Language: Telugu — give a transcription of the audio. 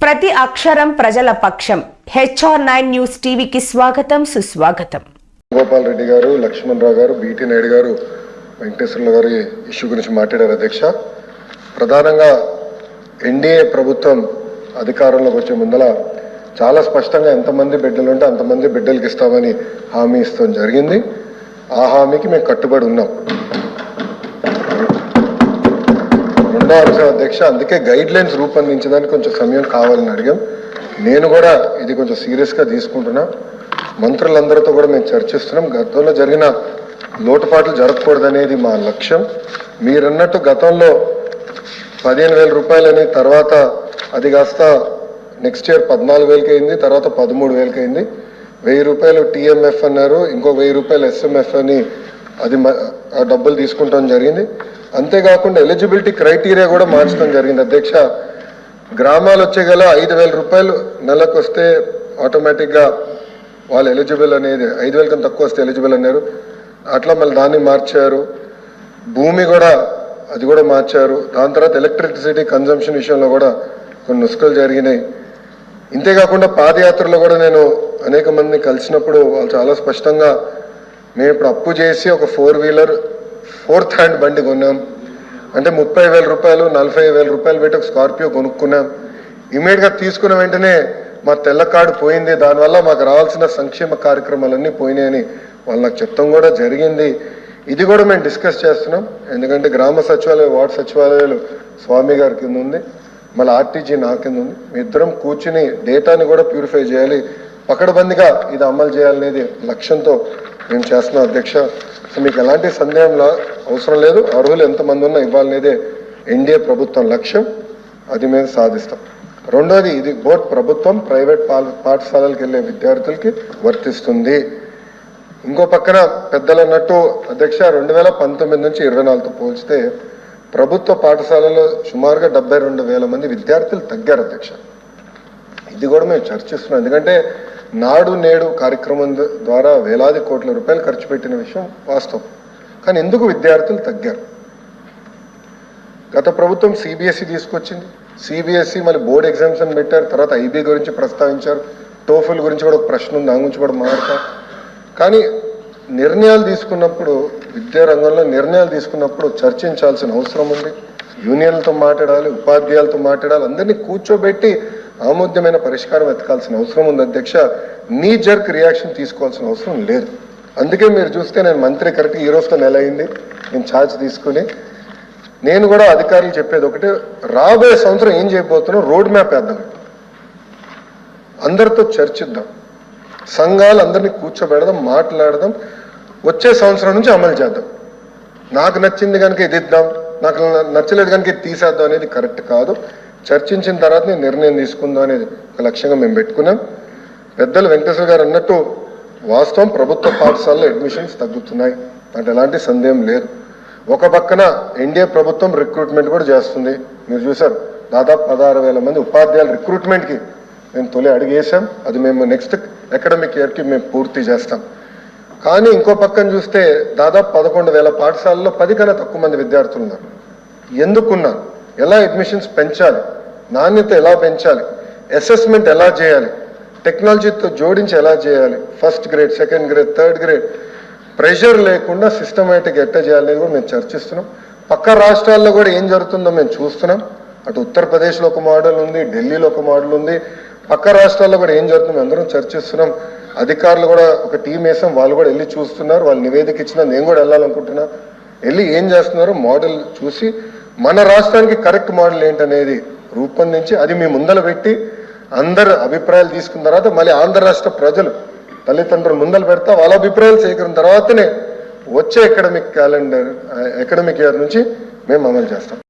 ప్రతి అక్షరం ప్రజల పక్షం. HR9 న్యూస్ టీవీకి స్వాగతం, సుస్వాగతం. గోపాల్ రెడ్డి గారు, లక్ష్మణ్ రావు గారు, బీటీ నాయుడు గారు, వెంకటేశ్వర్లు గారు ఇష్యూ గురించి మాట్లాడారు. అధ్యక్ష, ప్రధానంగా ఎన్డీఏ ప్రభుత్వం అధికారంలోకి వచ్చే ముందల చాలా స్పష్టంగా ఎంతమంది బిడ్డలు ఉంటే అంతమంది బిడ్డలకి ఇస్తామని హామీ ఇస్తాం జరిగింది. ఆ హామీకి మేము కట్టుబడి ఉన్నాం. రెండో అంశం అధ్యక్ష, అందుకే గైడ్ లైన్స్ రూపొందించడానికి కొంచెం సమయం కావాలని అడిగాం. నేను కూడా ఇది కొంచెం సీరియస్గా తీసుకుంటున్నా. మంత్రులందరితో కూడా మేము చర్చిస్తున్నాం. గతంలో జరిగిన లోటుపాట్లు జరగకూడదనేది మా లక్ష్యం. మీరన్నట్టు గతంలో 15,000 రూపాయలని, తర్వాత అది కాస్త నెక్స్ట్ ఇయర్ 14,000కి అయింది, తర్వాత 13,000కి అయింది. 1,000 రూపాయలు TMF అన్నారు, ఇంకో 1,000 రూపాయలు SMF అని అది ఆ డబ్బులు తీసుకుంటాం జరిగింది. అంతేకాకుండా ఎలిజిబిలిటీ క్రైటీరియా కూడా మార్చడం జరిగింది. అధ్యక్ష, గ్రామాలు వచ్చే గల 5,000 రూపాయలు నెలకు వస్తే ఆటోమేటిక్గా వాళ్ళు ఎలిజిబుల్ అనేది, 5,000 కన్నా తక్కువ వస్తే ఎలిజిబుల్ అన్నారు. అట్లా మళ్ళీ దాన్ని మార్చారు. భూమి కూడా అది కూడా మార్చారు. దాని తర్వాత ఎలక్ట్రిసిటీ కన్జంప్షన్ విషయంలో కూడా కొన్ని నుస్ఖలు జరిగినాయి. ఇంతేకాకుండా పాదయాత్రలో కూడా నేను అనేక మందిని కలిసినప్పుడు వాళ్ళు చాలా స్పష్టంగా, మేము ఇప్పుడు అప్పు చేసి ఒక 4 వీలర్ 4th హ్యాండ్ బండి కొన్నాం అంటే 30,000 రూపాయలు 40,000 రూపాయలు పెట్టి ఒక స్కార్పియో కొనుక్కున్నాం. ఇమీడియట్గా తీసుకున్న వెంటనే మా తెల్ల కార్డు పోయింది, దానివల్ల మాకు రావాల్సిన సంక్షేమ కార్యక్రమాలన్నీ పోయినాయని వాళ్ళు నాకు చెప్తాం కూడా జరిగింది. ఇది కూడా మేము డిస్కస్ చేస్తున్నాం. ఎందుకంటే గ్రామ సచివాలయం, వార్డు సచివాలయాలు స్వామి గారి కింద ఉంది, మళ్ళీ RTG నా కింద ఉంది. మీ ఇద్దరం కూర్చుని డేటాని కూడా ప్యూరిఫై చేయాలి, పకడ్బందీగా ఇది అమలు చేయాలనేది లక్ష్యంతో మేము చేస్తున్నాం. అధ్యక్ష, సో మీకు ఎలాంటి సందేహం అవసరం లేదు. అర్హులు ఎంతమంది ఉన్నా ఇవ్వాలనేదే ఎన్డీఏ ప్రభుత్వం లక్ష్యం. అది మేము సాధిస్తాం. రెండోది, ఇది బోత్ ప్రభుత్వం ప్రైవేట్ పాఠశాలలకు వెళ్ళే విద్యార్థులకి వర్తిస్తుంది. ఇంకో పక్కన పెద్దలు అన్నట్టు అధ్యక్ష, 2019 నుంచి 24తో పోల్చితే ప్రభుత్వ పాఠశాలలో సుమారుగా 72,000 మంది విద్యార్థులు తగ్గారు. అధ్యక్ష, ఇది కూడా మేము చర్చిస్తున్నాం. ఎందుకంటే నాడు నేడు కార్యక్రమం ద్వారా వేలాది కోట్ల రూపాయలు ఖర్చు పెట్టిన విషయం వాస్తవం. కానీ ఎందుకు విద్యార్థులు తగ్గారు? గత ప్రభుత్వం CBSE తీసుకొచ్చింది. CBSE మళ్ళీ బోర్డ్ ఎగ్జామ్స్ అని పెట్టారు. తర్వాత IB గురించి ప్రస్తావించారు. TOEFL గురించి కూడా ఒక ప్రశ్న ఉంది, దాని గురించి కూడా మాట్లాడతారు. కానీ నిర్ణయాలు తీసుకున్నప్పుడు, విద్యా రంగంలో నిర్ణయాలు తీసుకున్నప్పుడు చర్చించాల్సిన అవసరం ఉంది. యూనియన్లతో మాట్లాడాలి, ఉపాధ్యాయులతో మాట్లాడాలి, అందరినీ కూర్చోబెట్టి ఆమోద్యమైన పరిష్కారం వెతకాల్సిన అవసరం ఉంది. అధ్యక్ష, నీ జర్క్ రియాక్షన్ తీసుకోవాల్సిన అవసరం లేదు. అందుకే మీరు చూస్తే నేను మంత్రి కరెక్ట్గా ఈ రోజుతో నెల అయింది నేను ఛార్జ్ తీసుకుని. నేను కూడా అధికారులు చెప్పేది ఒకటి, రాబోయే సంవత్సరం ఏం చేయబోతున్నాం రోడ్ మ్యాప్ వేద్దాం, అందరితో చర్చిద్దాం, సంఘాలు అందరినీ కూర్చోబెడదాం, మాట్లాడదాం, వచ్చే సంవత్సరం నుంచి అమలు చేద్దాం. నాకు నచ్చింది కనుక ఇది ఇద్దాం, నాకు నచ్చలేదు కనుక ఇది తీసేద్దాం అనేది కరెక్ట్ కాదు. చర్చించిన తర్వాత నేను నిర్ణయం తీసుకుందాం అనేది ఒక లక్ష్యంగా మేము పెట్టుకున్నాం. పెద్దలు వెంకటేశ్వర గారు అన్నట్టు వాస్తవం, ప్రభుత్వ పాఠశాలలో అడ్మిషన్స్ తగ్గుతున్నాయి, అంటే ఎలాంటి సందేహం లేదు. ఒక పక్కన ఎన్డీఏ ప్రభుత్వం రిక్రూట్మెంట్ కూడా చేస్తుంది. మీరు చూసారు, దాదాపు 16,000 మంది ఉపాధ్యాయుల రిక్రూట్మెంట్కి మేము తొలి అడిగేసాం. అది మేము నెక్స్ట్ అకాడమిక్ ఇయర్కి మేము పూర్తి చేస్తాం. కానీ ఇంకో పక్కన చూస్తే దాదాపు 11,000 పాఠశాలలో 10 కన్నా తక్కువ మంది విద్యార్థులు ఉన్నారు. ఎందుకున్నారు? ఎలా అడ్మిషన్స్ పెంచాలి, నాణ్యత ఎలా పెంచాలి, అసెస్మెంట్ ఎలా చేయాలి, టెక్నాలజీతో జోడించి ఎలా చేయాలి, first grade, second grade, third grade pressure లేకుండా సిస్టమేటిక్ ఎట్లా చేయాలనేది కూడా మేము చర్చిస్తున్నాం. పక్క రాష్ట్రాల్లో కూడా ఏం జరుగుతుందో మేము చూస్తున్నాం. అటు ఉత్తరప్రదేశ్లో ఒక మోడల్ ఉంది, ఢిల్లీలో ఒక మోడల్ ఉంది, పక్క రాష్ట్రాల్లో కూడా ఏం జరుగుతుందో అందరం చర్చిస్తున్నాం. అధికారులు కూడా ఒక టీం వేసాం, వాళ్ళు కూడా వెళ్ళి చూస్తున్నారు. వాళ్ళు నివేదిక ఇచ్చినా నేను కూడా వెళ్ళాలనుకుంటున్నా. వెళ్ళి ఏం చేస్తున్నారో మోడల్ చూసి మన రాష్ట్రానికి కరెక్ట్ మోడల్ ఏంటనేది రూపొందించి అది మీ ముందర పెట్టి అందరు అభిప్రాయాలు తీసుకున్న తర్వాత మళ్ళీ ఆంధ్ర రాష్ట్ర ప్రజలు తల్లిదండ్రులు ముందర పెడతా వాళ్ళ అభిప్రాయాలు సేకరించిన తర్వాతనే వచ్చే అకాడమిక్ ఇయర్ నుంచి మేము అమలు చేస్తాం.